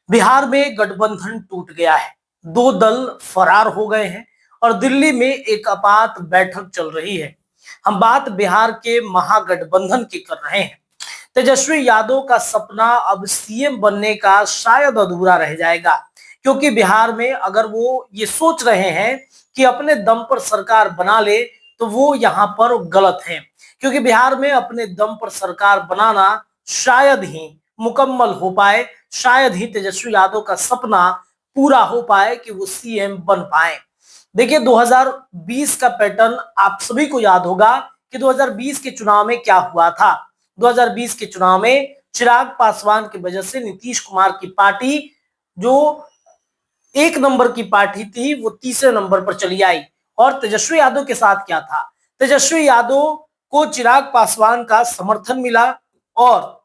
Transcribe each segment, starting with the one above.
बिहार में गठबंधन टूट गया है। दो दल फरार हो गए हैं और दिल्ली में एक आपात बैठक चल रही है। हम बात बिहार के महागठबंधन की कर रहे हैं। तेजस्वी यादव का सपना अब सीएम बनने का शायद अधूरा रह जाएगा, क्योंकि बिहार में अगर वो ये सोच रहे हैं कि अपने दम पर सरकार बना ले तो वो यहाँ पर गलत है, क्योंकि बिहार में अपने दम पर सरकार बनाना शायद ही मुकम्मल हो पाए, शायद ही तेजस्वी यादव का सपना पूरा हो पाए कि वो सीएम बन पाए। देखिए 2020 का पैटर्न आप सभी को याद होगा कि 2020 के चुनाव में क्या हुआ था। 2020 के चुनाव में चिराग पासवान की वजह से नीतीश कुमार की पार्टी, जो एक नंबर की पार्टी थी, वो तीसरे नंबर पर चली आई। और तेजस्वी यादव के साथ क्या था, तेजस्वी यादव को चिराग पासवान का समर्थन मिला और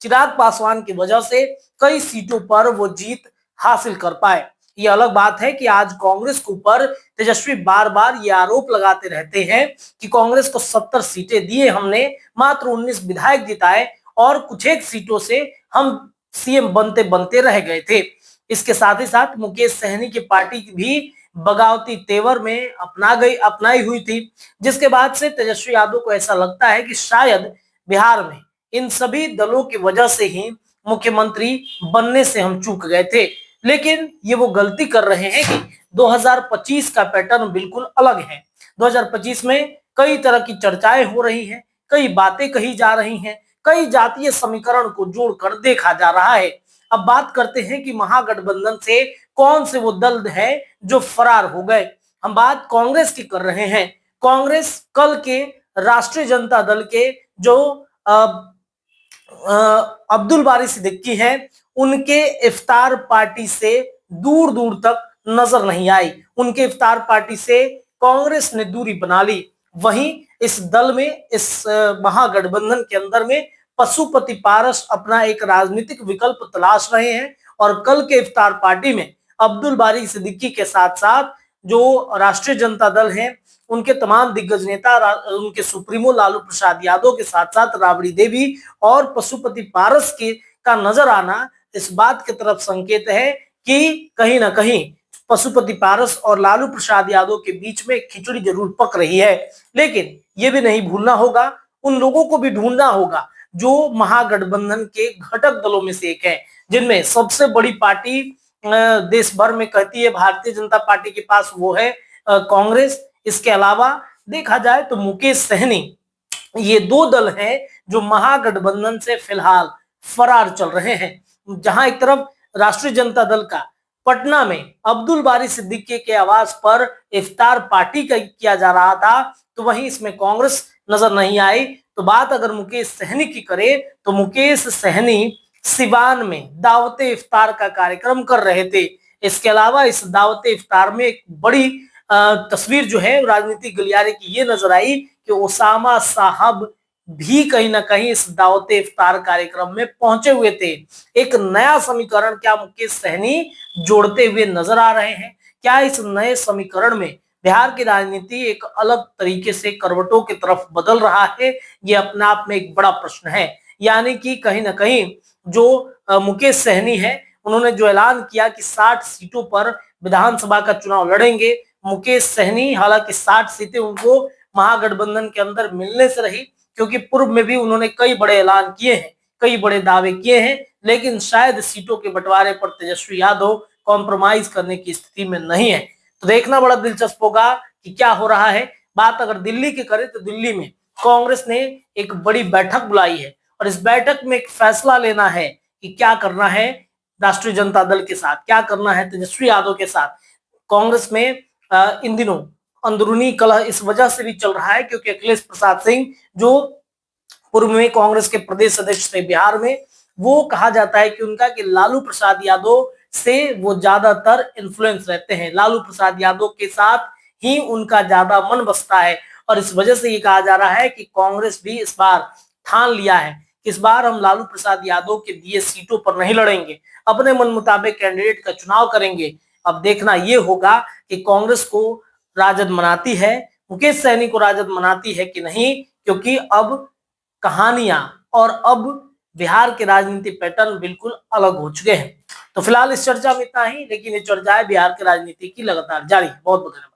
चिराग पासवान की वजह से कई सीटों पर वो जीत हासिल कर पाए। ये अलग बात है कि आज कांग्रेस के ऊपर तेजस्वी बार बार ये आरोप लगाते रहते हैं कि कांग्रेस को 70 सीटें दिए हमने, मात्र 19 विधायक जिताए और कुछ एक सीटों से हम सीएम बनते बनते रह गए थे। इसके साथ ही साथ मुकेश सहनी की पार्टी भी बगावती तेवर में अपनाई हुई थी, जिसके बाद से तेजस्वी यादव को ऐसा लगता है कि शायद बिहार में इन सभी दलों की वजह से ही मुख्यमंत्री बनने से हम चूक गए थे। लेकिन ये वो गलती कर रहे हैं कि 2025 का पैटर्न बिल्कुल अलग है। 2025 में कई तरह की चर्चाएं हो रही हैं, कई बातें कही जा रही हैं, कई जातीय समीकरण को जोड़कर देखा जा रहा है। अब बात करते हैं कि महागठबंधन से कौन से वो दल है जो फरार हो गए। हम बात कांग्रेस की कर रहे हैं। कांग्रेस कल के राष्ट्रीय जनता दल के जो अब्दुल बारी सिद्दीकी हैं, उनके इफ्तार पार्टी से दूर दूर तक नजर नहीं आई। उनके इफ्तार पार्टी से कांग्रेस ने दूरी बना ली। वहीं इस दल में, इस महागठबंधन के अंदर में पशुपति पारस अपना एक राजनीतिक विकल्प तलाश रहे हैं और कल के इफ्तार पार्टी में अब्दुल बारी सिद्दीकी के साथ साथ जो राष्ट्रीय जनता दल है, उनके तमाम दिग्गज नेता, उनके सुप्रीमो लालू प्रसाद यादव के साथ साथ राबड़ी देवी और पशुपति पारस के का नजर आना इस बात की तरफ संकेत है कि कहीं ना कहीं पशुपति पारस और लालू प्रसाद यादव के बीच में खिचड़ी जरूर पक रही है। लेकिन ये भी नहीं भूलना होगा, उन लोगों को भी ढूंढना होगा जो महागठबंधन के घटक दलों में से एक है, जिनमें सबसे बड़ी पार्टी देश भर में कहती है भारतीय जनता पार्टी के पास, वो है कांग्रेस। इसके अलावा देखा जाए तो मुकेश सहनी, ये दो दल हैं जो महागठबंधन से फिलहाल फरार चल रहे हैं। जहां एक तरफ राष्ट्रीय जनता दल का पटना में अब्दुल बारी सिद्दीकी के आवास पर इफ्तार पार्टी का किया जा रहा था, तो वहीं इसमें कांग्रेस नजर नहीं आई। तो बात अगर मुकेश सहनी की करे तो मुकेश सहनी सिवान में दावते इफ्तार का कार्यक्रम कर रहे थे। इसके अलावा इस दावते इफ्तार में एक बड़ी तस्वीर जो है राजनीतिक गलियारे की ये नजर आई कि ओसामा साहब भी कहीं ना कहीं इस दावते इफ्तार कार्यक्रम में पहुंचे हुए थे। एक नया समीकरण क्या मुकेश सहनी जोड़ते हुए नजर आ रहे हैं? क्या इस नए समीकरण में बिहार की राजनीति एक अलग तरीके से करवटों की तरफ बदल रहा है? ये अपने आप में एक बड़ा प्रश्न है। यानी कि कहीं ना कहीं जो मुकेश सहनी है, उन्होंने जो ऐलान किया कि 60 सीटों पर विधानसभा का चुनाव लड़ेंगे। मुकेश सहनी, हालांकि 60 सीटें उनको महागठबंधन के अंदर मिलने से रही, क्योंकि पूर्व में भी उन्होंने कई बड़े ऐलान किए हैं, कई बड़े दावे किए हैं, लेकिन शायद सीटों के बंटवारे पर तेजस्वी यादव कॉम्प्रोमाइज करने की स्थिति में नहीं है। तो देखना बड़ा दिलचस्प होगा कि क्या हो रहा है। बात अगर दिल्ली की करें तो दिल्ली में कांग्रेस ने एक बड़ी बैठक बुलाई है और इस बैठक में एक फैसला लेना है कि क्या करना है राष्ट्रीय जनता दल के साथ, क्या करना है तेजस्वी यादव के साथ। कांग्रेस में इन दिनों अंदरूनी कलह इस वजह से भी चल रहा है क्योंकि अखिलेश प्रसाद सिंह, जो पूर्व में कांग्रेस के प्रदेश अध्यक्ष थे बिहार में, वो कहा जाता है कि उनका कि लालू प्रसाद यादव से वो ज्यादातर इन्फ्लुएंस रहते हैं, लालू प्रसाद यादव के साथ ही उनका ज्यादा मन बसता है। और इस वजह से ये कहा जा रहा है कि कांग्रेस भी इस बार ठान लिया है, इस बार हम लालू प्रसाद यादव के दिए सीटों पर नहीं लड़ेंगे, अपने मन मुताबिक कैंडिडेट का चुनाव करेंगे। अब देखना ये होगा कि कांग्रेस को राजद मनाती है, मुकेश सहनी को राजद मनाती है कि नहीं, क्योंकि अब कहानियां और अब बिहार के राजनीति पैटर्न बिल्कुल अलग हो चुके हैं। तो फिलहाल इस चर्चा में इतना ही, लेकिन ये चर्चा है बिहार की राजनीति की लगातार जारी है। बहुत बहुत धन्यवाद।